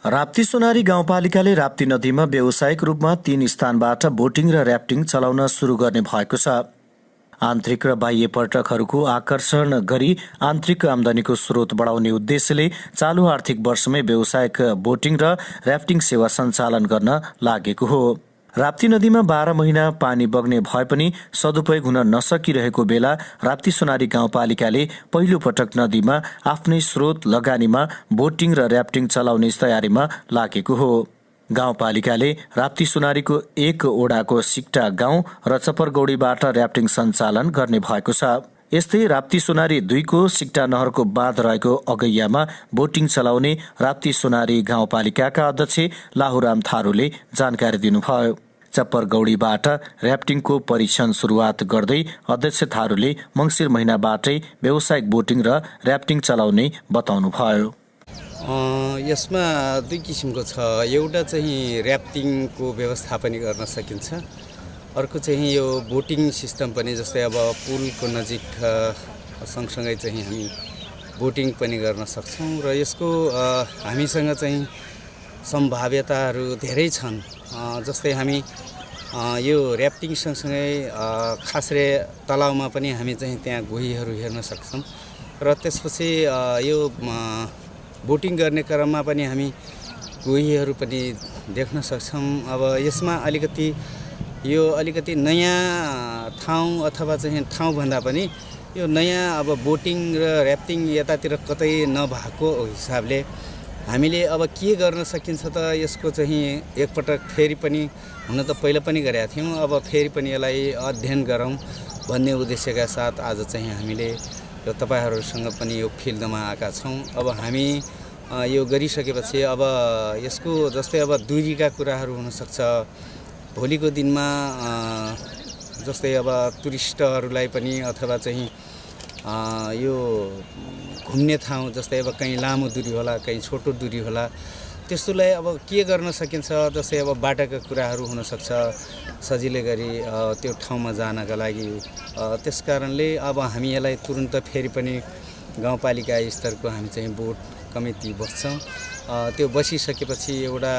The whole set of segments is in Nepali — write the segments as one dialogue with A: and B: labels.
A: राप्ती सोनारी गाउँपालिकाले राप्ती नदीमा व्यावसायिक रूपमा 3 स्थानबाट बोटिङ र र्याफ्टिङ चलाउन सुरु गर्ने भएको छ। आन्तरिक र बाह्य पर्यटकहरूको आकर्षण गरी आन्तरिक आमदानीको स्रोत बढाउने उद्देश्यले चालु आर्थिक वर्षमै व्यावसायिक बोटिङ र र्याफ्टिङ सेवा सञ्चालन गर्न लागेको हो। राप्ती नदीमा 12 महिना पानी बग्ने भए पनि सदुपयोग हुन नसकिरहेको बेला राप्ती सोनारी गाउँपालिकाले पहिलो पटक नदीमा आफ्नै स्रोत लगानीमा बोटिङ र र्याफ्टिङ चलाउने तयारीमा लागेको हो। गाउँपालिकाले राप्ती सोनारीको 1 ओडाको सिक्टा गाउँ र चपरगौडीबाट र्याफ्टिङ सञ्चालन गर्ने भएको छ। यस्तै राप्ती सोनारी 2 को सिक्टा नहरको बाँध रहेको अगैयामा बोटिङ चलाउने राप्ती सोनारी गाउँपालिकाका अध्यक्ष लाहुराम थारूले जानकारी दिनुभयो। चप्परगौडीबाट र्याफ्टिङको परीक्षण सुरुवात गर्दै अध्यक्ष थारूले मङ्सिर महिनाबाटै व्यावसायिक बोटिङ र र्याफ्टिङ चलाउने बताउनुभयो।
B: यसमा 2 किसिमको छ। एउटा चाहिँ र्याफ्टिङको व्यवस्थापन गर्न सकिन्छ, अर्को चाहिँ यो बोटिङ सिस्टम पनि, जस्तै अब पुलको नजिक सँगसँगै चाहिँ हामी बोटिङ पनि गर्न सक्छौँ र यसको हामीसँग चाहिँ सम्भाव्यताहरू धेरै छन्। जस्तै हामी यो र्याफ्टिङ सँगसँगै खासरे तलाउमा पनि हामी चाहिँ त्यहाँ गोहीहरू हेर्न सक्छौँ र त्यसपछि यो बोटिङ गर्ने क्रममा पनि हामी गोहीहरू पनि देख्न सक्छौँ। अब यसमा अलिकति नयाँ ठाउँ अथवा चाहिँ ठाउँभन्दा पनि यो नयाँ अब बोटिङ र र्याफ्टिङ यतातिर कतै नभएको हिसाबले हामीले अब के गर्न सकिन्छ त यसको चाहिँ एकपटक फेरि पनि, हुन त पहिला पनि गरेका थियौँ, अब फेरि पनि यसलाई अध्ययन गरौँ भन्ने उद्देश्यका साथ आज चाहिँ हामीले यो तपाईहरुसँग पनि यो फिल्डमा आएका छौँ। अब हामी यो गरिसकेपछि अब यसको जस्तै अब दूरीका कुराहरू हुन सक्छ। भोलिको दिनमा जस्तै अब टुरिस्टहरूलाई पनि अथवा चाहिँ यो घुम्ने ठाउँ, जस्तै अब कहीँ लामो दूरी होला, कहीँ छोटो दूरी होला, त्यस्तोलाई अब के गर्न सकिन्छ, जस्तै अब बाटाका कुराहरू हुन सक्छ सजिलै गरी त्यो ठाउँमा जानका लागि। त्यसकारणले अब हामी यसलाई तुरुन्त फेरि पनि गाउँपालिका स्तरको हामी चाहिँ बोर्ड कमिटी बस्छौँ। त्यो बसिसकेपछि एउटा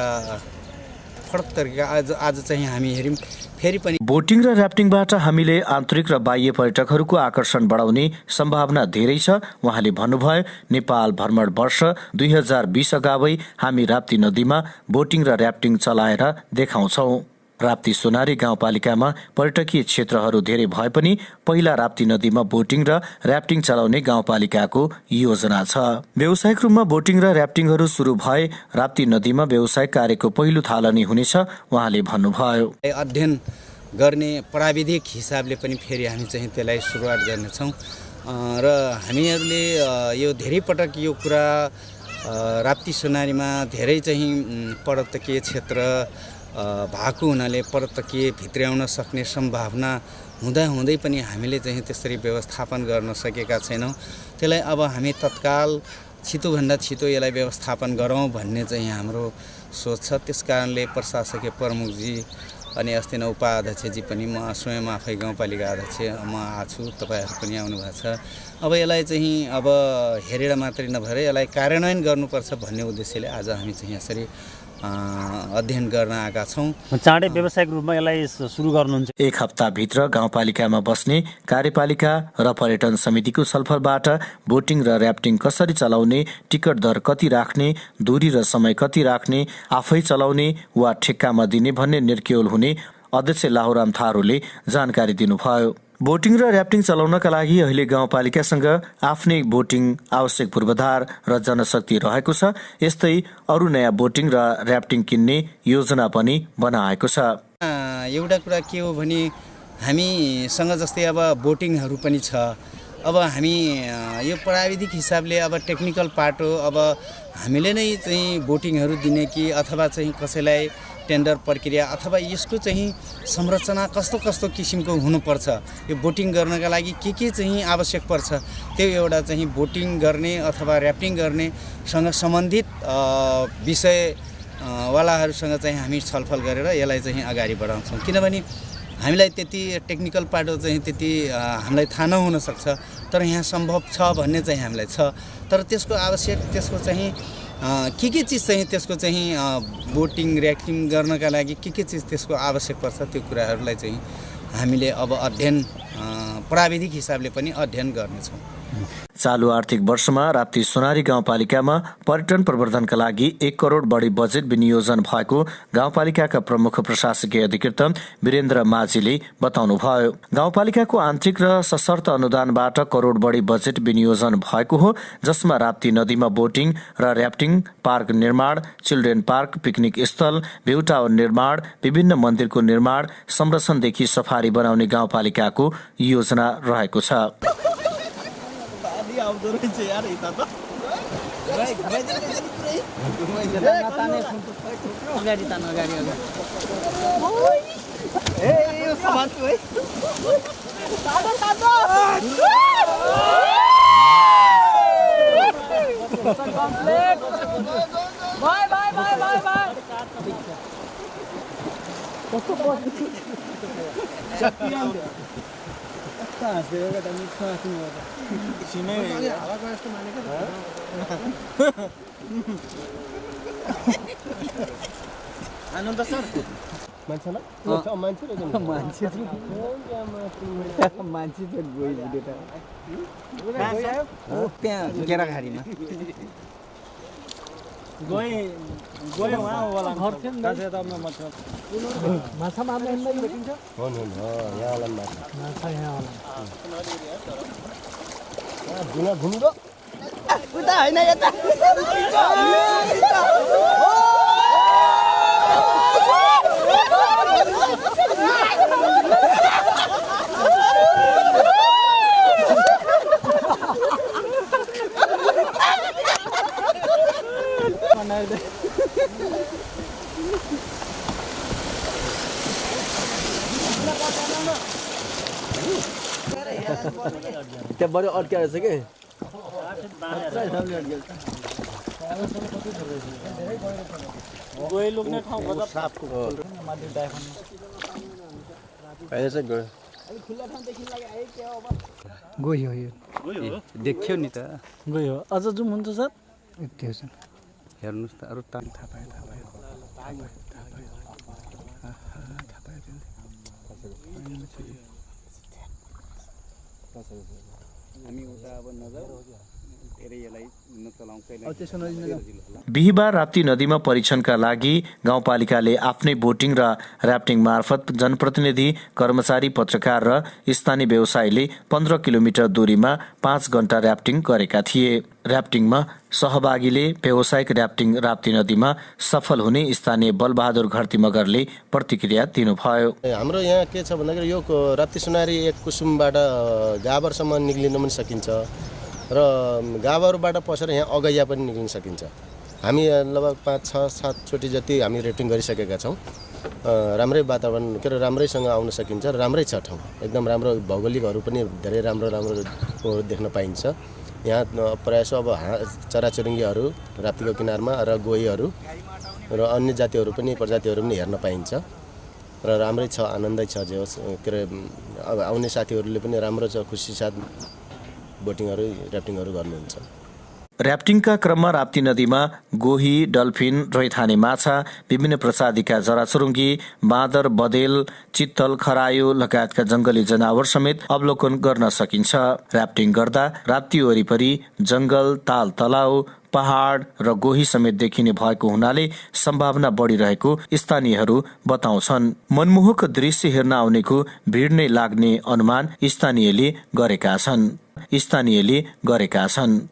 B: फरक तरिका आज चाहिँ हामी हेर्यौँ फेरि पनि।
A: बोटिङ र र्याफ्टिङबाट हामीले आन्तरिक र बाह्य पर्यटकहरूको आकर्षण बढाउने सम्भावना धेरै छ। उहाँले भन्नुभयो, नेपाल भ्रमण वर्ष 2020 अगावै हामी राप्ती नदीमा बोटिङ र र्याफ्टिङ चलाएर देखाउँछौँ। राप्ती सोनारी गाउँपालिकामा पर्यटकीय क्षेत्रहरू धेरै भए पनि पहिला राप्ती नदीमा बोटिङ र र्याफ्टिङ चलाउने गाउँपालिकाको योजना छ। व्यावसायिक रूपमा बोटिङ र र्याफ्टिङहरू सुरु भए राप्ती नदीमा व्यावसायिक कार्यको पहिलो थालनी हुनेछ उहाँले भन्नुभयो।
B: अध्ययन गर्ने प्राविधिक हिसाबले पनि फेरि हामी चाहिँ त्यसलाई सुरुवात गर्नेछौँ र हामीहरूले यो धेरै पटक यो कुरा राप्ती सोनारीमा धेरै चाहिँ पर्यटकीय क्षेत्र भएको हुनाले पर्यटकीय भित्र्याउन सक्ने सम्भावना हुँदै पनि हामीले चाहिँ त्यसरी व्यवस्थापन गर्न सकेका छैनौँ। त्यसलाई अब हामी तत्काल छिटोभन्दा छिटो यसलाई व्यवस्थापन गरौँ भन्ने चाहिँ हाम्रो सोच छ। त्यसकारणले प्रशासकीय प्रमुखजी अनि अस्ति नै उपाध्यक्षजी पनि, म स्वयं आफै गाउँपालिका अध्यक्ष म आछु, तपाईँहरू पनि आउनु भएको छ। अब यसलाई चाहिँ अब हेरेर मात्रै नभएर यसलाई कार्यान्वयन गर्नुपर्छ भन्ने उद्देश्यले आज हामी चाहिँ यसरी अध्ययन गर्न आएका छौँ।
C: चाँडै व्यावसायिक रूपमा यसलाई सुरु गर्नुहुन्छ।
A: 1 हप्ताभित्र गाउँपालिकामा बस्ने कार्यपालिका र पर्यटन समितिको छलफलबाट बोटिङ र र्याफ्टिङ कसरी चलाउने, टिकट दर कति राख्ने, दूरी र समय कति राख्ने, आफै चलाउने वा ठेक्कामा दिने भन्ने निर्क्युल हुने अध्यक्ष लाहुराम थारूले जानकारी दिनुभयो। बोटिङ र र्याफ्टिङ चलाउनका लागि अहिले गाउँपालिकासँग आफ्नै बोटिङ आवश्यक पूर्वाधार र जनशक्ति रहेको छ। यस्तै अरू नयाँ बोटिङ र र्याफ्टिङ किन्ने योजना पनि बनाएको छ।
B: एउटा कुरा के हो भने हामीसँग जस्तै अब बोटिङहरू पनि छ। अब हामी यो प्राविधिक हिसाबले अब टेक्निकल पार्ट हो, अब हामीले नै चाहिँ बोटिङहरू दिने कि अथवा चाहिँ कसैलाई टेन्डर प्रक्रिया अथवा यसको चाहिँ संरचना कस्तो किसिमको हुनुपर्छ, यो बोटिङ गर्नका लागि के चाहिँ आवश्यक पर्छ, त्यो एउटा चाहिँ बोटिङ गर्ने अथवा र्याफ्टिङ गर्नेसँग सम्बन्धित विषयवालाहरूसँग चाहिँ हामी छलफल गरेर यसलाई चाहिँ अगाडि बढाउँछौँ। किनभने हामीलाई त्यति टेक्निकल पार्ट चाहिँ त्यति हामीलाई थाहा नहुन सक्छ, तर यहाँ सम्भव छ भन्ने चाहिँ हामीलाई छ। तर त्यसको आवश्यक त्यसको चाहिँ के चिज चाहिँ त्यसको चाहिँ बोटिङ ऱ्याफ्टिङ गर्नका लागि के चिज त्यसको आवश्यक पर्छ त्यो कुराहरूलाई चाहिँ हामीले अब अध्ययन प्राविधिक हिसाबले पनि अध्ययन गर्नेछौँ।
A: चालु आर्थिक वर्षमा राप्ती सोनारी गाउँपालिकामा पर्यटन प्रवर्धनका लागि 1 करोड बढी बजेट विनियोजन भएको गाउँपालिकाका प्रमुख प्रशासकीय अधिकृत वीरेन्द्र माझीले बताउनुभयो। गाउँपालिकाको आन्तरिक र सशर्त अनुदानबाट करोड बढी बजेट विनियोजन भएको हो, जसमा राप्ती नदीमा बोटिङ र ऱ्याफ्टिङ, पार्क निर्माण, चिल्ड्रेन पार्क, पिकनिक स्थल, भ्यू टावर निर्माण, विभिन्न मन्दिरको निर्माण, संरक्षणदेखि सफारी बनाउने गाउँपालिकाको योजना रहेको छ।
D: आनन्द सर मान्छे न मान्छे त गइ त्यहाँ गेराघारीमा गयो वहाँ वाला घर थियो नि त माछा मार्न भेटिन्छ हो यहाँ वाला माछा यहाँ वाला घुम्दो उता हैन यता त्यहाँ बढी अड्क्या रहेछ कि
B: गयो देख्यो नि त
D: गयो अझ जुम हुन्छ सर
B: हेर्नुहोस् त अरू थाहा पायो हामी उता अब नजर धेरै यसलाई
A: बिहिबार राप्ती नदीमा परीक्षणका लागि गाउँपालिकाले आफ्नै बोटिङ र ऱ्याफ्टिङ मार्फत जनप्रतिनिधि, कर्मचारी, पत्रकार र स्थानीय व्यवसायीले 15 किलोमिटर दूरीमा 5 घण्टा ऱ्याफ्टिङ गरेका थिए। ऱ्याफ्टिङमा सहभागीले व्यावसायिक ऱ्याफ्टिङ राप्ती नदीमा सफल हुने स्थानीय बलबहादुर घरती मगरले प्रतिक्रिया दिनुभयो।
E: हाम्रो यहाँ के छ भन्दाखेरि यो राप्ती सोनारी एक कुसुमबाट गाभरसम्म निक्लिन पनि सकिन्छ र गाभाहरूबाट पसेर यहाँ अगैया पनि निक्लिन सकिन्छ। हामी लगभग 5-6-7 चोटि जति हामी ऱ्याफ्टिङ गरिसकेका छौँ। राम्रै वातावरण के अरे राम्रैसँग आउन सकिन्छ र राम्रै छ ठाउँ, एकदम राम्रो। भौगोलिकहरू पनि धेरै राम्रो देख्न पाइन्छ। यहाँ प्रायः अब चराचुरुङ्गीहरू राप्तीको किनारमा र गोहीहरू र अन्य जातिहरू पनि प्रजातिहरू पनि हेर्न पाइन्छ र राम्रै छ, आनन्दै छ। जे होस् के अरे अब आउने साथीहरूले पनि राम्रो छ, खुसी साथ बोटिङहरू ऱ्याफ्टिङहरू गर्नुहुन्छ।
A: ऱ्याफ्टिङका क्रममा राप्ती नदीमा गोही, डल्फिन, रैथाने माछा, विभिन्न प्रजातिका चराचुरुङ्गी, बाँदर, बदेल, चित्तल, खरायो लगायतका जंगली जनावर समेत अवलोकन गर्न सकिन्छ। ऱ्याफ्टिङ गर्दा राप्ती वरिपरि जंगल, ताल तलाउ, पहाड र गोही समेत देखिने भएको हुनाले सम्भावना बढ़िरहेको स्थानीयहरू बताउँछन्। मनमोहक दृश्य हेर्न आउनेको भिड नै लाग्ने अनुमान स्थानीयले गरेका छन्।